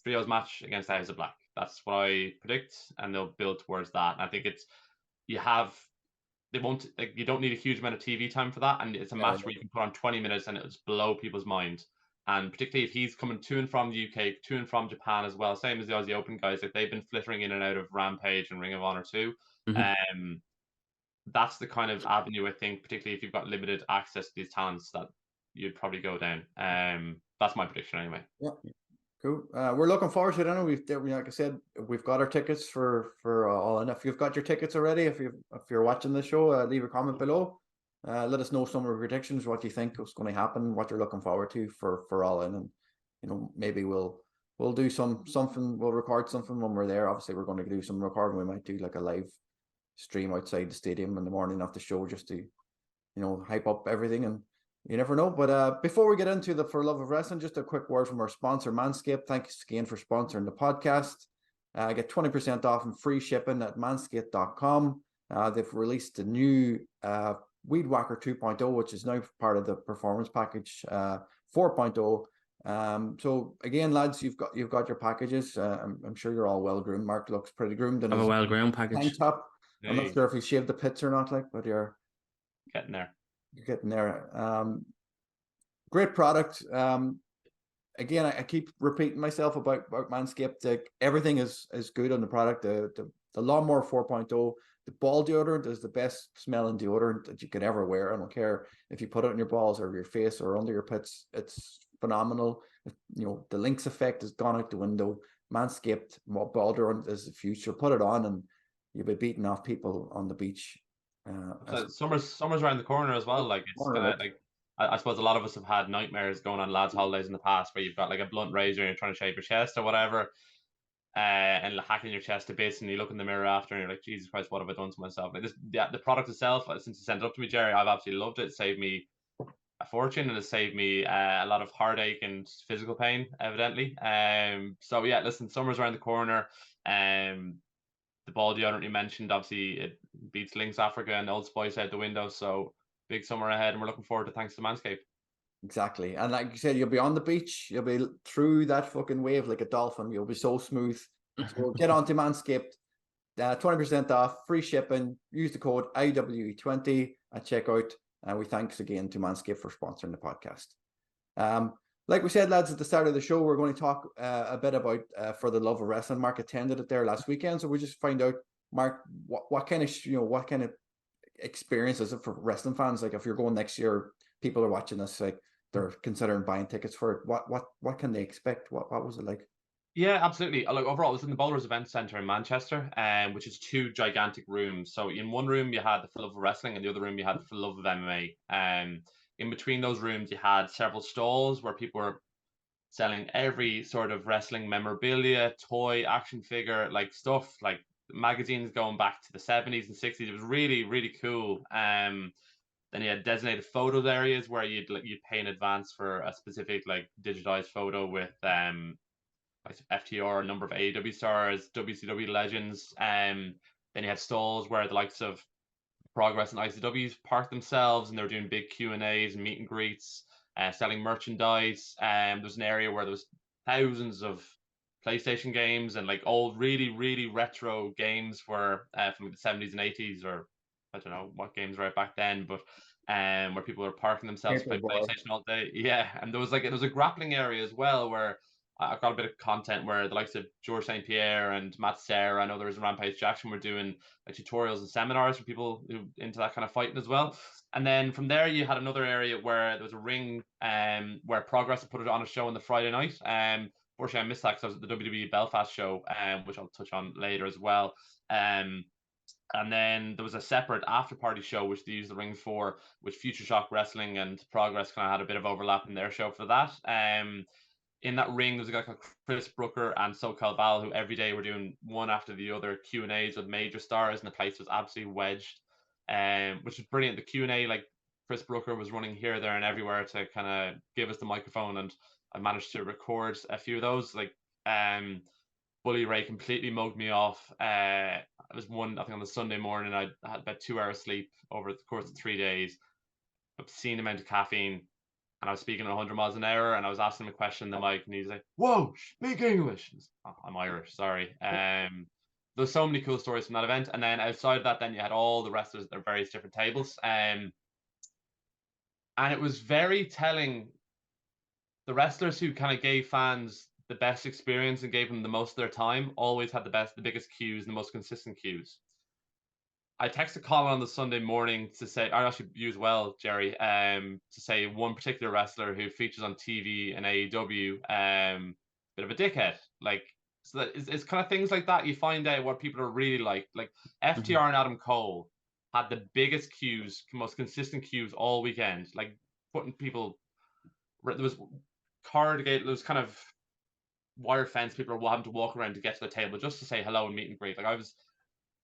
trios match against the House of Black. That's what I predict, and they'll build towards that. And I think you don't need a huge amount of TV time for that, and it's a match where you can put on 20 minutes and it'll just blow people's minds. And particularly if he's coming to and from the UK, to and from Japan as well, same as the Aussie Open guys, like they've been flittering in and out of Rampage and Ring of Honor too. That's the kind of avenue I think, particularly if you've got limited access to these talents, that you'd probably go down. That's my prediction anyway. Yeah. Cool. We're looking forward to it. I know like I said, we've got our tickets for All In. If you've got your tickets already, if you're watching the show, leave a comment below. Let us know some of your predictions, what you think is going to happen, what you're looking forward to for All In, and maybe we'll do something. We'll record something when we're there. Obviously, we're going to do some recording. We might do like a live stream outside the stadium in the morning of the show, just to hype up everything, and you never know. But before we get into the For Love of Wrestling, just a quick word from our sponsor, Manscaped. Thanks again for sponsoring the podcast. Get 20% off and free shipping at manscaped.com. They've released a new Weed Whacker 2.0, which is now part of the Performance Package 4.0. So again, lads, you've got your packages. I'm sure you're all well groomed. Mark looks pretty groomed. Have a well groomed package. Tank top. I'm not sure if you shaved the pits or not, but you're getting there. You're getting there. Great product. Again, I keep repeating myself about Manscaped. Like, everything is good on the product. The Lawnmower 4.0, the ball deodorant is the best smelling deodorant that you could ever wear. I don't care if you put it on your balls or your face or under your pits. It's phenomenal. The Lynx effect has gone out the window. Manscaped ball deodorant is the future. Put it on and you'll be beating off people on the beach. So summer's around the corner as well. Like, it's gonna, like, I suppose a lot of us have had nightmares going on lads' holidays in the past where you've got like a blunt razor and you're trying to shave your chest or whatever, and hacking your chest to bits, and you look in the mirror after and you're like, Jesus Christ, what have I done to myself? Like, the product itself, since you sent it up to me, Jerry, I've absolutely loved it. It saved me a fortune, and it saved me a lot of heartache and physical pain, evidently. So yeah, listen, summer's around the corner. The ball deodorant you mentioned, obviously it beats Lynx Africa and Old Spice out the window. So big summer ahead, and we're looking forward to, thanks to Manscaped. Exactly. And like you said, you'll be on the beach, you'll be through that fucking wave like a dolphin. You'll be so smooth. So get on to Manscaped. 20% off, free shipping. Use the code IWE20 at checkout. And we thanks again to Manscaped for sponsoring the podcast. Like we said, lads, at the start of the show, we're going to talk a bit about For the Love of Wrestling. Mark attended it there last weekend, so we just find out, Mark, what kind of experience is it for wrestling fans? Like, if you're going next year, people are watching this, like they're considering buying tickets for it. What can they expect? What was it like? Yeah, absolutely. Like, overall, it was in the Bowlers Event Centre in Manchester, which is 2 gigantic rooms. So in one room you had the For Love of Wrestling, and the other room you had the For Love of MMA. In between those rooms, you had several stalls where people were selling every sort of wrestling memorabilia, toy, action figure, like stuff, like magazines going back to the 70s and 60s. It was really, really cool. Then you had designated photos areas where you'd pay in advance for a specific like digitized photo with like FTR, a number of AEW stars, WCW legends. Then you had stalls where the likes of Progress and ICWs parked themselves, and they were doing big Q&As and meet and greets, selling merchandise. There was an area where there was thousands of PlayStation games and like old, really, really retro games were from the 70s and 80s, or I don't know what games were out back then, but where people were parking themselves to play PlayStation all day. Yeah, and there was a grappling area as well where I got a bit of content where the likes of George St. Pierre and Matt Serra and others in Rampage Jackson were doing like tutorials and seminars for people who into that kind of fighting as well. And then from there, you had another area where there was a ring where Progress had put it on a show on the Friday night. Unfortunately, I missed that because I was at the WWE Belfast show, which I'll touch on later as well. And then there was a separate after party show, which they used the ring for, which Future Shock Wrestling and Progress kind of had a bit of overlap in their show for that. in that ring, there's a guy called Chris Brooker and SoCal Val, who every day were doing one after the other Q&As with major stars, and the place was absolutely wedged, which is brilliant. The Q&A, like Chris Brooker was running here, there, and everywhere to kind of give us the microphone, and I managed to record a few of those. Like, Bully Ray completely mugged me off. It was one, I think, on the Sunday morning. I had about 2 hours sleep over the course of 3 days, obscene amount of caffeine, and I was speaking at 100 miles an hour, and I was asking him a question in the mic, and he's like, "Whoa, speak English." Oh, I'm Irish, sorry. There's so many cool stories from that event, and then outside of that, then you had all the wrestlers at their various different tables, and it was very telling. The wrestlers who kind of gave fans the best experience and gave them the most of their time always had the biggest cues, the most consistent cues. I texted Colin on the Sunday morning to say, I actually you as well, Jerry, to say one particular wrestler who features on TV and AEW, bit of a dickhead. Like, so that it's kind of things like that you find out what people are really like. Like FTR and Adam Cole had the biggest cues, most consistent cues all weekend. Like putting people, there was there was kind of wire fence. People were having to walk around to get to the table just to say hello and meet and greet. Like I was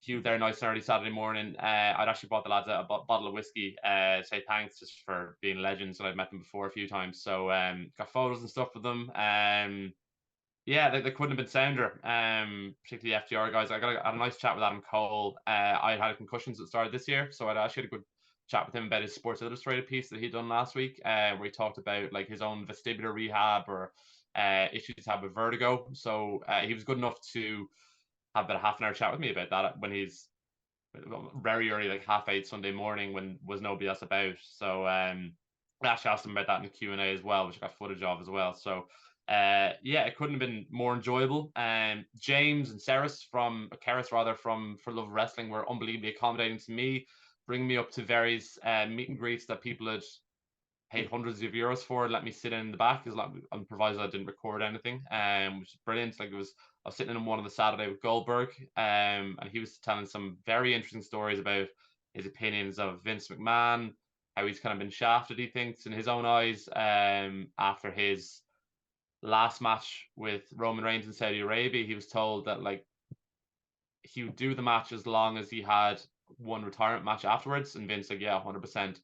queued there nice and early Saturday morning. I'd actually bought the lads a bottle of whiskey, say thanks just for being legends, and I'd met them before a few times. So got photos and stuff with them. Yeah, they couldn't have been sounder. Particularly the FTR guys. I had a nice chat with Adam Cole. I had concussions at the start of this year, so I'd actually had a good chat with him about his Sports Illustrated piece that he'd done last week, where he talked about like his own vestibular rehab or issues he had with vertigo. So he was good enough to have about a half an hour chat with me about that when he's very early, like 8:30 Sunday morning, when was nobody else about. So I actually asked him about that in the Q&A as well, which I got footage of as well. So yeah, it couldn't have been more enjoyable. James and Keris from For Love of Wrestling were unbelievably accommodating to me, bringing me up to various meet and greets that people had paid hundreds of euros for, let me sit in the back, as long on proviso I didn't record anything, which is brilliant. Like I was sitting in one on the Saturday with Goldberg, and he was telling some very interesting stories about his opinions of Vince McMahon, how he's kind of been shafted, he thinks, in his own eyes, after his last match with Roman Reigns in Saudi Arabia. He was told that like he would do the match as long as he had one retirement match afterwards, and Vince like, yeah, 100%.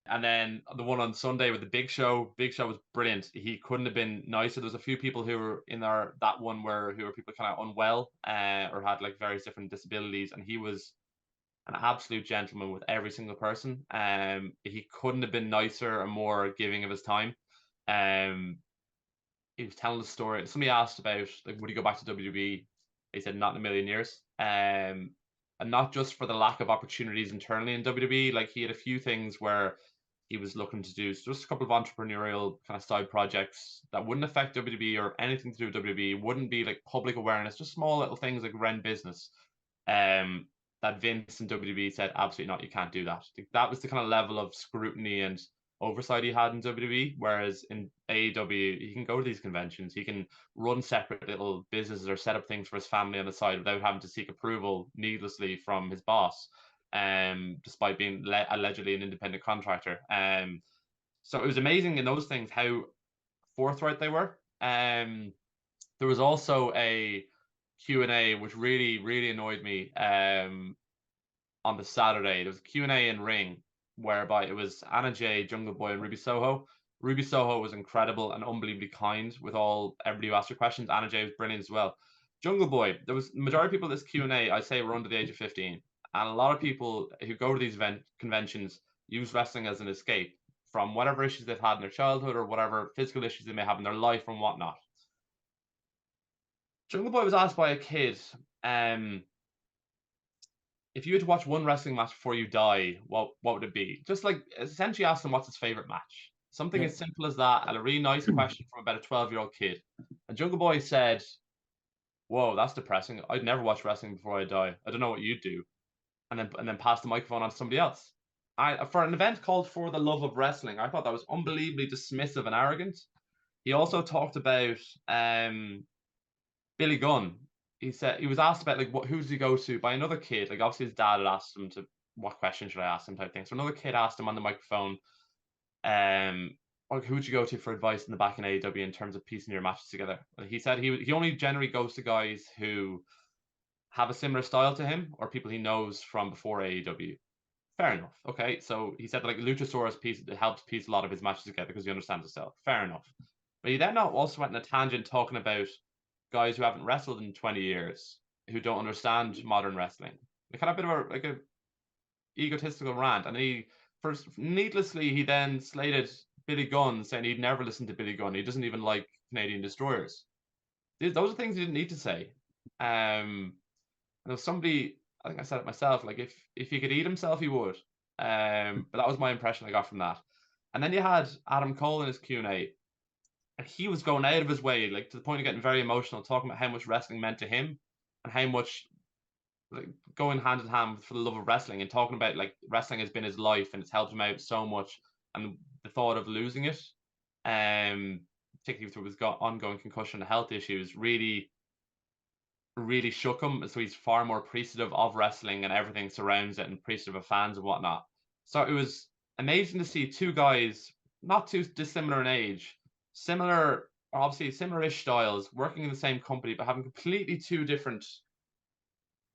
And then the one on Sunday with the Big Show was brilliant. He couldn't have been nicer. There's a few people who were in that one who were people kind of unwell, or had like various different disabilities, and he was an absolute gentleman with every single person. He couldn't have been nicer or more giving of his time. He was telling the story. Somebody asked about like, would he go back to WWE? He said not in a million years. And not just for the lack of opportunities internally in WWE. Like he had a few things where he was looking to do just a couple of entrepreneurial kind of side projects that wouldn't affect WWE or anything to do with WWE, wouldn't be like public awareness, just small little things like run business. That Vince and WWE said, absolutely not, you can't do that. That was the kind of level of scrutiny and oversight he had in WWE, whereas in AEW, he can go to these conventions, he can run separate little businesses or set up things for his family on the side without having to seek approval needlessly from his boss, despite being allegedly an independent contractor. So it was amazing in those things how forthright they were. There was also a Q&A which really, really annoyed me on the Saturday. There was a Q&A in Ring whereby it was Anna Jay, Jungle Boy, and Ruby Soho. Ruby Soho was incredible and unbelievably kind with everybody who asked her questions. Anna Jay was brilliant as well. Jungle Boy, there was the majority of people in this Q&A, I'd say, were under the age of 15. And a lot of people who go to these conventions use wrestling as an escape from whatever issues they've had in their childhood or whatever physical issues they may have in their life and whatnot. Jungle Boy was asked by a kid, if you had to watch one wrestling match before you die, what would it be? Just like essentially ask him what's his favorite match. Something as simple as that, and a really nice question from about a 12-year-old kid. And Jungle Boy said, "Whoa, that's depressing. I'd never watch wrestling before I die. I don't know what you'd do." And then pass the microphone on to somebody else. For an event called For the Love of Wrestling, I thought that was unbelievably dismissive and arrogant. He also talked about Billy Gunn. He said he was asked about like who does he go to by another kid. Like obviously his dad had asked him to what question should I ask him type thing. So another kid asked him on the microphone, like, who would you go to for advice in the back in AEW in terms of piecing your matches together? He said he only generally goes to guys who have a similar style to him or people he knows from before AEW. Fair enough. Okay, so he said that, like, Luchasaurus helped piece a lot of his matches together because he understands the style. Fair enough. But he then also went on a tangent talking about guys who haven't wrestled in 20 years, who don't understand modern wrestling. Like, kind of a bit of a egotistical rant, and needlessly he then slated Billy Gunn, saying he'd never listened to Billy Gunn. He doesn't even like Canadian Destroyers. Those are things he didn't need to say. Somebody, I think I said it myself, like, if he could eat himself, he would. But that was my impression I got from that. And then you had Adam Cole in his Q&A, and he was going out of his way, like, to the point of getting very emotional, talking about how much wrestling meant to him and how much, like, going hand in hand for the love of wrestling, and talking about, like, wrestling has been his life and it's helped him out so much, and the thought of losing it, particularly through his ongoing concussion and health issues, really shook him. So he's far more appreciative of wrestling and everything surrounds it, and appreciative of fans and whatnot. So it was amazing to see two guys not too dissimilar in age, obviously similar-ish styles, working in the same company, but having completely two different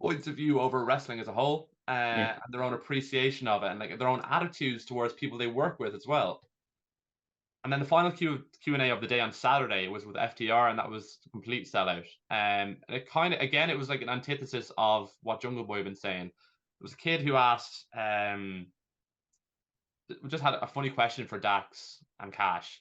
points of view over wrestling as a whole, and their own appreciation of it, and, like, their own attitudes towards people they work with as well. And then the final Q&A of the day on Saturday was with FTR, and that was a complete sellout. And it kind of, again, it was like an antithesis of what Jungle Boy had been saying. There was a kid who asked, just had a funny question for Dax and Cash,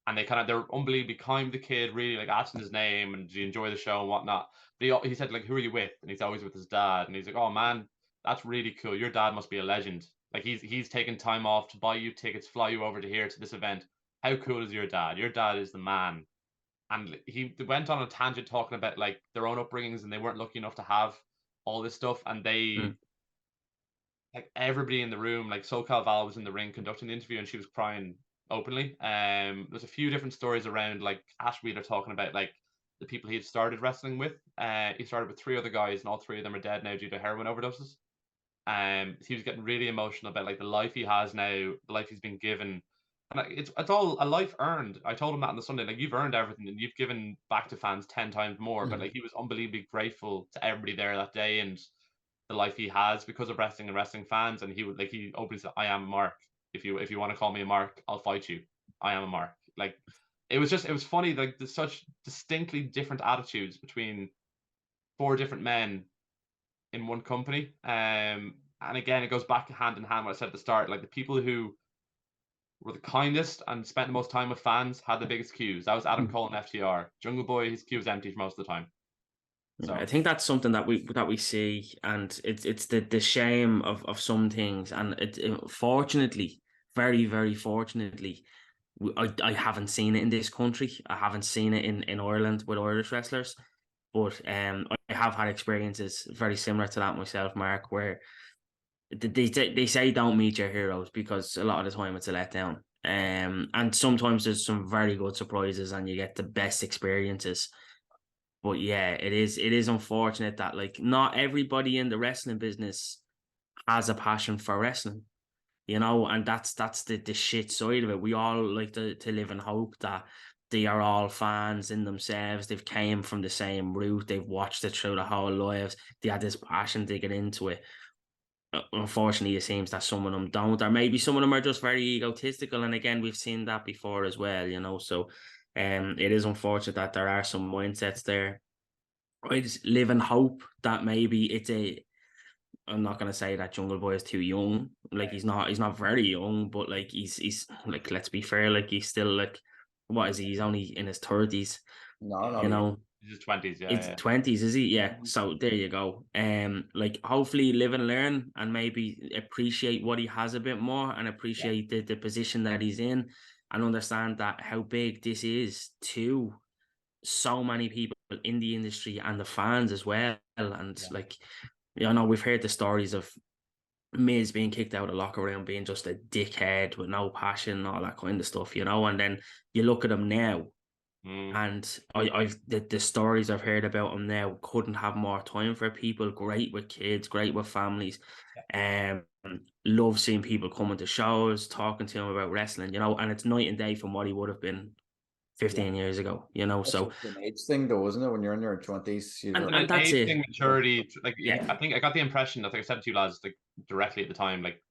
and they're unbelievably kind to the kid, really, like, asking his name and do you enjoy the show and whatnot. But he said, like, who are you with? And he's always with his dad. And he's like, oh man, that's really cool. Your dad must be a legend. Like, he's taken time off to buy you tickets, fly you over to here to this event. How cool is your dad? Your dad is the man. And he went on a tangent talking about, like, their own upbringings, and they weren't lucky enough to have all this stuff. And they, like, everybody in the room, like, SoCal Val was in the ring conducting the interview, and she was crying openly. There's a few different stories around, like, Ash Wheeler talking about, like, the people he had started wrestling with. He started with 3 other guys, and all 3 of them are dead now due to heroin overdoses. He was getting really emotional about, like, the life he has now, the life he's been given. And it's all a life earned. I told him that on the Sunday, like, you've earned everything and you've given back to fans 10 times more. But, like, he was unbelievably grateful to everybody there that day and the life he has because of wrestling and wrestling fans. And he openly said, I am a mark. If you want to call me a mark, I'll fight you. I am a mark. Like, it was funny, like, there's such distinctly different attitudes between 4 different men in one company. And again, it goes back hand in hand what I said at the start, like, the people who were the kindest and spent the most time with fans had the biggest queues. That was Adam Cole and FTR. Jungle Boy, his queue was empty for most of the time. So I think that's something that we see, and it's the shame of some things, and it fortunately, very, very fortunately, I haven't seen it in this country. I haven't seen it in Ireland with Irish wrestlers, but I have had experiences very similar to that myself, Mark, where they say don't meet your heroes, because a lot of the time it's a letdown. And sometimes there's some very good surprises and you get the best experiences. But yeah, it is unfortunate that, like, not everybody in the wrestling business has a passion for wrestling, and that's the shit side of it. We all like to live in hope that they are all fans in themselves. They've came from the same route. They've watched it through their whole lives. They had this passion to get into it. Unfortunately, it seems that some of them don't, or maybe some of them are just very egotistical. And again, we've seen that before as well, so it is unfortunate that there are some mindsets there. I just live in hope that maybe I'm not gonna say that Jungle Boy is too young. Like, he's not very young, but, like, he's like, let's be fair, like, he's still, like, what is he? He's only in his 30s. No. His 20s, yeah. It's 20s, is he? Yeah. So there you go. Like, hopefully live and learn and maybe appreciate what he has a bit more, and appreciate the position that he's in, and understand that how big this is to so many people in the industry and the fans as well. And like, we've heard the stories of Miz being kicked out of the locker room, being just a dickhead with no passion, all that kind of stuff, and then you look at him now, And I've the stories I've heard about him now, couldn't have more time for people, great with kids, great with families. Love seeing people coming to shows, talking to him about wrestling, and it's night and day from what he would have been 15 years ago, That's so an age thing though, isn't it? When you're in your 20s, and that's age it. thing, maturity. Like, I think I got the impression, I think I said it to you lads, like directly at the time, like,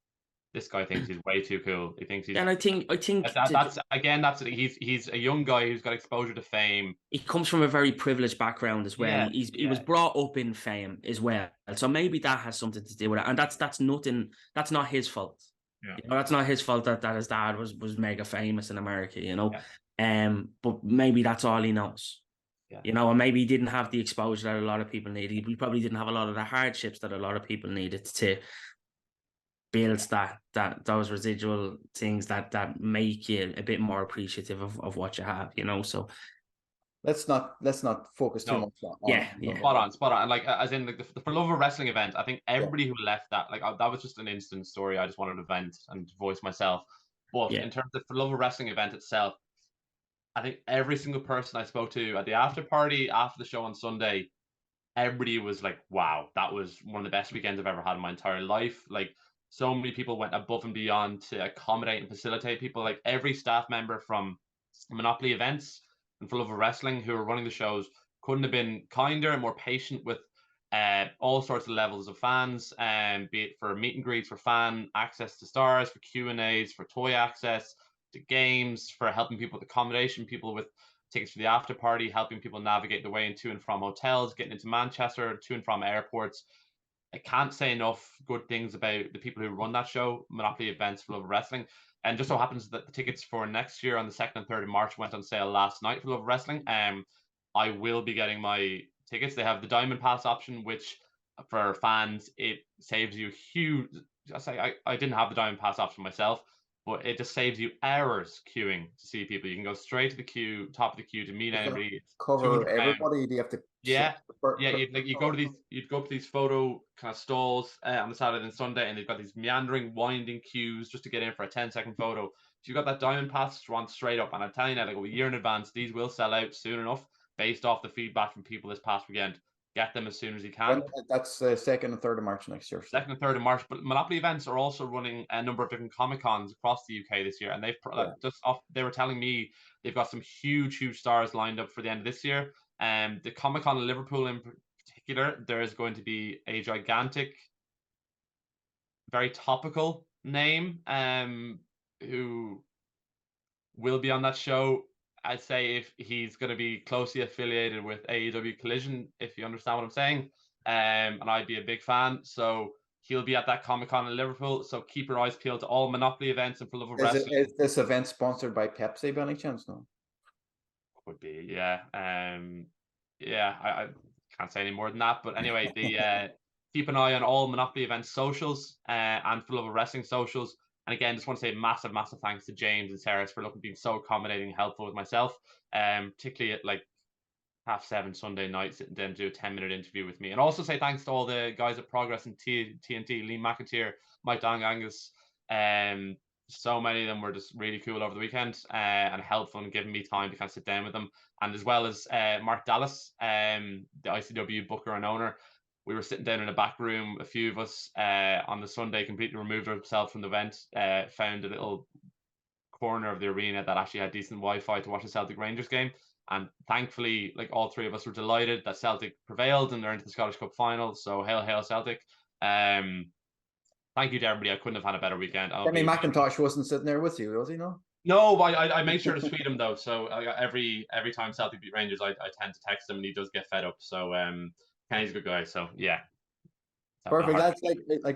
this guy thinks he's way too cool. He thinks he's. And I think that's he's a young guy who's got exposure to fame. He comes from a very privileged background as well. Yeah, He was brought up in fame as well, so maybe that has something to do with it. And that's nothing. That's not his fault. Yeah. That's not his fault that his dad was mega famous in America. But maybe that's all he knows. Yeah. And maybe he didn't have the exposure that a lot of people needed. He probably didn't have a lot of the hardships that a lot of people needed to build that those residual things that make you a bit more appreciative of what you have, so let's not focus too much on spot on. And like, as in like the For Love of Wrestling event, I think everybody who left that, like, that was just an instant story. I just wanted to vent and voice myself. But in terms of the For Love of Wrestling event itself, I think every single person I spoke to at the after party after the show on Sunday, everybody was like, wow, that was one of the best weekends I've ever had in my entire life. Like, so many people went above and beyond to accommodate and facilitate people. Like, every staff member from Monopoly Events and For Love of Wrestling who were running the shows couldn't have been kinder and more patient with all sorts of levels of fans, be it for meet and greets, for fan access to stars, for Q&As, for toy access to games, for helping people with accommodation, people with tickets for the after party, helping people navigate the way in to and from hotels, getting into Manchester, to and from airports. I can't say enough good things about the people who run that show, Monopoly Events for Love of Wrestling. And just so happens that the tickets for next year on the 2nd and 3rd of March went on sale last night for Love of Wrestling. I will be getting my tickets. They have the Diamond Pass option, which for fans, it saves you huge. I didn't have the Diamond Pass option myself, but it just saves you hours queuing to see people. You can go straight to the queue, top of the queue to meet anybody. Cover everybody. Do you have to? You'd go to these photo kind of stalls on the Saturday and Sunday, and they've got these meandering, winding queues just to get in for a 10-second photo. If you've got that Diamond Pass, run straight up. And I'm telling you, like, a year in advance, these will sell out soon enough based off the feedback from people this past weekend. Get them as soon as you can. That's 2nd and 3rd of March next year. 2nd and 3rd of March. But Monopoly Events are also running a number of different Comic Cons across the UK this year, and they were telling me they've got some huge stars lined up for the end of this year. The Comic Con in Liverpool in particular, there is going to be a gigantic, very topical name who will be on that show. I'd say if he's going to be closely affiliated with AEW Collision, if you understand what I'm saying, and I'd be a big fan. So he'll be at that Comic Con in Liverpool. So keep your eyes peeled to all Monopoly events and For Love of Wrestling. Is this event sponsored by Pepsi by any chance? No. Would be, yeah. I can't say any more than that. But anyway, keep an eye on all Monopoly events socials and For Love of Wrestling socials. And again, just want to say massive thanks to James and Sarah for being so accommodating and helpful with myself, particularly at like 7:30 Sunday night, sitting down to do a 10-minute interview with me. And also say thanks to all the guys at Progress and TNT, Lee McAteer, Mike Dongangus. So many of them were just really cool over the weekend and helpful and giving me time to kind of sit down with them. And as well as Mark Dallas, the ICW booker and owner. We were sitting down in a back room, a few of us on the Sunday, completely removed ourselves from the event, found a little corner of the arena that actually had decent Wi-Fi to watch the Celtic Rangers game. And thankfully, like, all three of us were delighted that Celtic prevailed and they're into the Scottish Cup final. So hail Celtic. Thank you to everybody. I couldn't have had a better weekend. Kenny McIntosh wasn't sitting there with you, was he? No. No, but I made sure to tweet him though. So every time Celtic beat Rangers, I tend to text him, and he does get fed up. So Kenny's a good guy. So yeah. Perfect. That's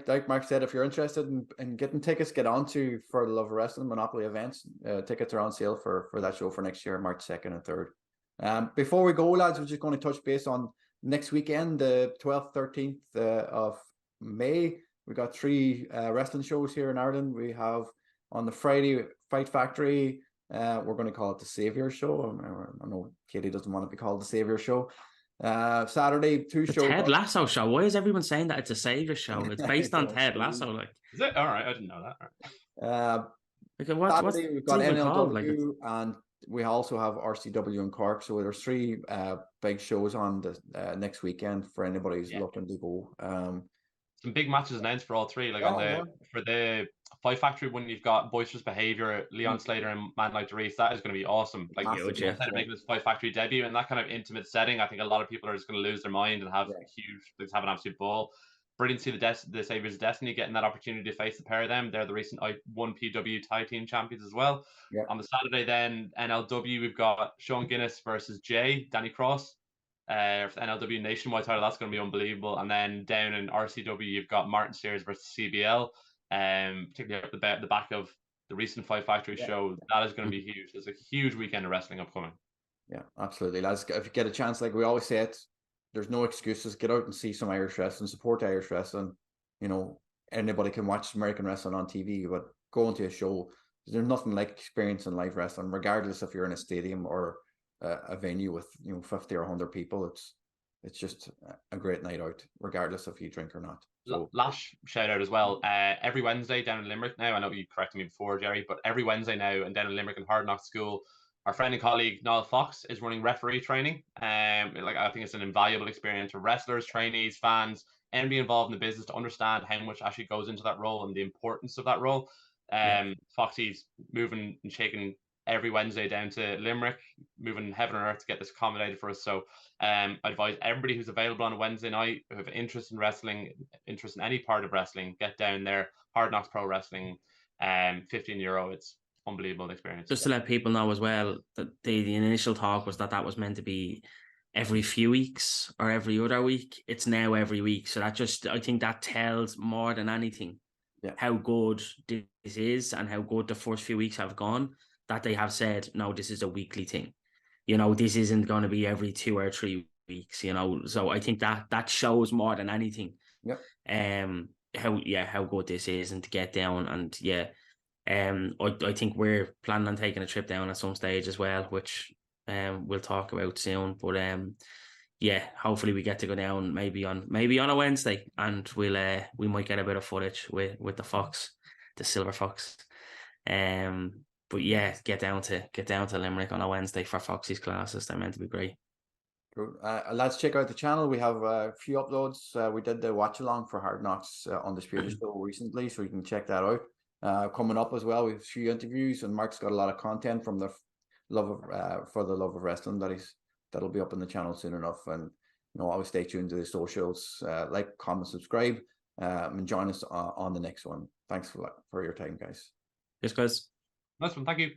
like Mark said, if you're interested in getting tickets, get on to For the Love of Wrestling Monopoly Events. Tickets are on sale for that show for next year, March 2nd and 3rd. Before we go, lads, we're just going to touch base on next weekend, the 12th, 13th of May. We got 3 wrestling shows here in Ireland. We have on the Friday, Fight Factory. We're going to call it the Savior Show. I know Katie doesn't want to be called the Savior Show. Saturday, 2 shows. Ted Lasso show. Why is everyone saying that it's a Savior show? It's based on Ted Lasso. Like, is it? All right, I didn't know that. Saturday, we've got NLW like and we also have RCW in Cork, so there's 3 big shows on the next weekend for anybody who's looking to go. Some big matches announced for all 3. Like for the Fight Factory one, you've got Boisterous Behavior, Leon Slater, and Man Like Reese. That is going to be awesome. Like making this Fight Factory debut in that kind of intimate setting, I think a lot of people are just going to lose their mind and have have an absolute ball. Brilliant to see the Saviors of Destiny getting that opportunity to face the pair of them. They're the recent 1PW Tag Team champions as well. Yeah. On the Saturday, then NLW, we've got Sean Guinness versus Danny Cross. For the NLW Nationwide title, that's going to be unbelievable. And then down in RCW, you've got Martin Sears versus CBL. Particularly at the back of the recent Fight Factory show, that is going to be huge. There's a huge weekend of wrestling upcoming. Yeah, absolutely, lads. If you get a chance, like we always say, there's no excuses. Get out and see some Irish wrestling, support Irish wrestling. You know, anybody can watch American wrestling on TV, but going to a show, there's nothing like experiencing live wrestling, regardless if you're in a stadium or a venue with 50 or 100 people. It's just a great night out, regardless if you drink or not. So, last shout out as well. Every Wednesday down in Limerick now, I know you corrected me before, Jerry, but every Wednesday now and down in Limerick in Hard Knock School, our friend and colleague Niall Fox is running referee training. I think it's an invaluable experience for wrestlers, trainees, fans, anybody involved in the business to understand how much actually goes into that role and the importance of that role. Foxy's moving and shaking every Wednesday down to Limerick, moving heaven and earth to get this accommodated for us. So I advise everybody who's available on a Wednesday night who have interest in wrestling, interest in any part of wrestling, get down there. Hard Knocks Pro Wrestling, €15. It's unbelievable experience. Just to let people know as well that the initial talk was that was meant to be every few weeks or every other week. It's now every week. So I think that tells more than anything how good this is and how good the first few weeks have gone, that they have said, no, this is a weekly thing. This isn't going to be every 2 or 3 weeks, So I think that shows more than anything how good this is, and to get down. And I think we're planning on taking a trip down at some stage as well, which we'll talk about soon. But hopefully we get to go down maybe on a Wednesday, and we might get a bit of footage with the Fox, the Silver Fox. But get down to Limerick on a Wednesday for Foxy's classes. They're meant to be great. Cool. Lads, check out the channel. We have a few uploads. We did the watch along for Hard Knocks Undisputed show recently, so you can check that out. Coming up as well, we have a few interviews, and Mark's got a lot of content from the love of wrestling that'll be up on the channel soon enough. And always stay tuned to the socials. Like, comment, subscribe, and join us on the next one. Thanks for your time, guys. Yes, guys. Nice one. Thank you.